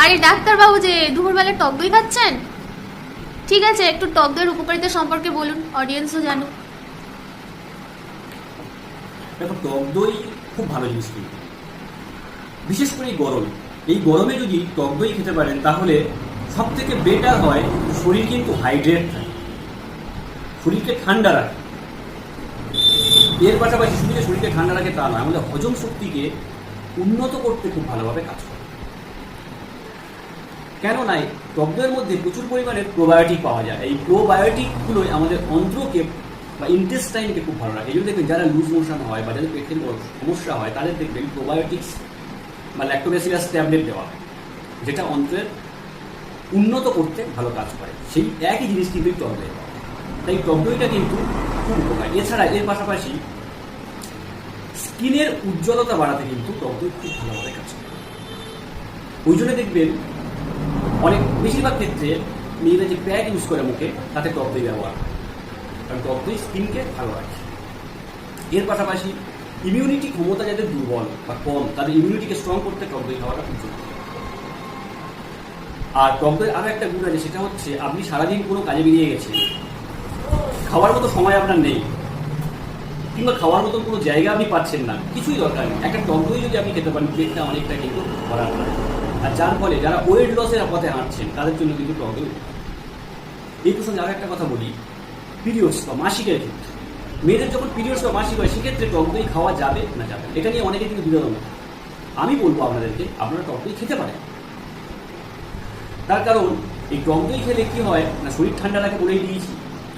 আরে ডাক্তারবাবু যে দুপুরবেলা টক দই খাচ্ছেন, ঠিক আছে একটু টক দইয়ের উপকারিতা সম্পর্কে বলুন, অডিয়েন্সও জানুক। দেখো, টক দই খুব ভালো জিনিস কিন্তু, বিশেষ করে এই গরমে যদি টক দই খেতে পারেন তাহলে সব থেকে বেটার হয়। শরীর কিন্তু হাইড্রেট থাকে, শরীরকে ঠান্ডা রাখে। এর পাশাপাশি শুধু যে শরীরকে ঠান্ডা রাখে তা নয়, আমাদের হজম শক্তিকে উন্নত করতে খুব ভালোভাবে কাজ করে। কেন নাই, টক দইয়ের মধ্যে প্রচুর পরিমাণে প্রোবায়োটিক পাওয়া যায়। এই প্রোবায়োটিকগুলোই আমাদের অন্ত্রকে বা ইন্টেস্টাইনকে খুব ভালো রাখে। এই জন্য দেখবেন যারা লুজ মোশন হয় বা যাদের পেটের সমস্যা হয় তাদের দেখবেন প্রোবায়োটিক্স বা ল্যাক্টোব্যাসিলাস ট্যাবলেট দেওয়া হয়, যেটা অন্ত্রের উন্নত করতে ভালো কাজ করে। সেই একই জিনিস কিন্তু টক দই, তাই টক দইটা কিন্তু খুব উপকার। এছাড়া এর পাশাপাশি স্কিনের উজ্জ্বলতা বাড়াতে কিন্তু টক দই খুব ভালোভাবে কাজ করে। ওই জন্য দেখবেন বেশিরভাগ ক্ষেত্রে মেয়েরা যে প্যাক ইউজ করে মুখে, তাতে টক দই ব্যবহার করে, কারণ টক দই স্কিনকে ভালো রাখে। এর পাশাপাশি ইমিউনিটি ক্ষমতা যাদের দুর্বল বা কম, তাদের ইমিউনিটিকে স্ট্রং করতে টক দই খাওয়াটা খুব জরুরি। আর টক দই আরও একটা গুণ আছে, সেটা হচ্ছে আপনি সারাদিন কোনো কাজে বেরিয়ে গেছেন, খাওয়ার মতো সময় আপনার নেই, কিংবা খাওয়ার মতো কোনো জায়গা আপনি পাচ্ছেন না, কিছুই দরকার নেই, একটা টক দই যদি আপনি খেতে পারেন, পেটটা অনেকটা কিন্তু ভরা হয়। আর যার ফলে যারা ওয়েট লসের পথে হাঁটছেন তাদের জন্য কিন্তু টক দই। এই প্রসঙ্গে আরো একটা কথা বলি, পিরিয়ডস বা মাসিকের ক্ষেত্রে মেয়েদের যখন পিরিয়ডস বা মাসিক হয়, সেক্ষেত্রে টক দই খাওয়া যাবে না যাবে, এটা নিয়ে অনেকে কিন্তু বিরোধ। আমি বলবো আপনাদেরকে, আপনারা টক দই খেতে পারেন। তার কারণ এই টক দই খেলে কি হয় না, শরীর ঠান্ডা রাখে বলেই দিয়েছি,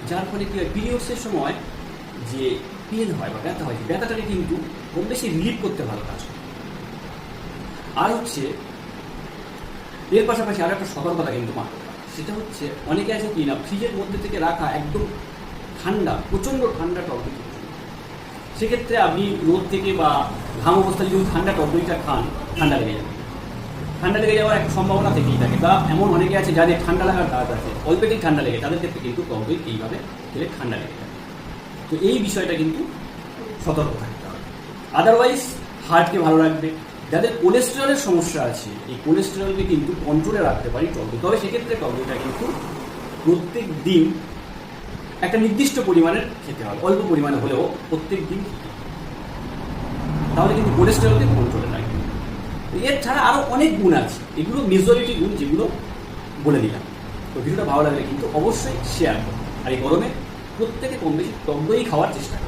যার ফলে কি হয়, পিরিয়ডসের সময় যে পেন হয় বা ব্যথা হয়, ব্যথাটাকে কিন্তু কম বেশি রিলিফ করতে ভালো কাজ করে। আর হচ্ছে এর পাশাপাশি আরো একটা সতর্কতা কিন্তু মানতে হবে, সেটা হচ্ছে অনেকে আছে কি না, ফ্রিজের মধ্যে থেকে রাখা একদম ঠান্ডা, প্রচন্ড ঠান্ডা টক দই, সেক্ষেত্রে আপনি রোদ থেকে বা ঘাম অবস্থায় যদি ঠান্ডা টক দইটা খান, ঠান্ডা লেগে যাবে। ঠান্ডা লেগে যাওয়ার একটা সম্ভাবনা থেকেই থাকে। বা এমন অনেকে আছে যাদের ঠান্ডা লাগার দাঁত আছে, অল্পেতেই ঠান্ডা লেগে, তাদের ক্ষেত্রে কিন্তু টক দই এইভাবে খেলে ঠান্ডা লেগে যাবে। তো এই বিষয়টা কিন্তু সতর্ক থাকতে হবে। আদারওয়াইজ হার্টকে ভালো রাখবে। যাদের কোলেস্টেরলের সমস্যা আছে, এই কোলেস্টেরলকে কিন্তু কন্ট্রোলে রাখতে পারি টক দই। তবে সেক্ষেত্রে টক দইটা কিন্তু প্রত্যেক দিন একটা নির্দিষ্ট পরিমাণের খেতে হবে, অল্প পরিমাণে হলেও প্রত্যেক দিন খেতে হবে, তাহলে কিন্তু কোলেস্টেরলকে কন্ট্রোলে রাখবে। এর ছাড়া আরো অনেক গুণ আছে, এগুলো মেজরিটি গুণ যেগুলো বলে দিলাম। তো ভিডিওটা ভালো লাগলে কিন্তু অবশ্যই শেয়ার করুন। আর এই গরমে প্রত্যেকে কম বেশি টক দই খাওয়ার চেষ্টা করুন।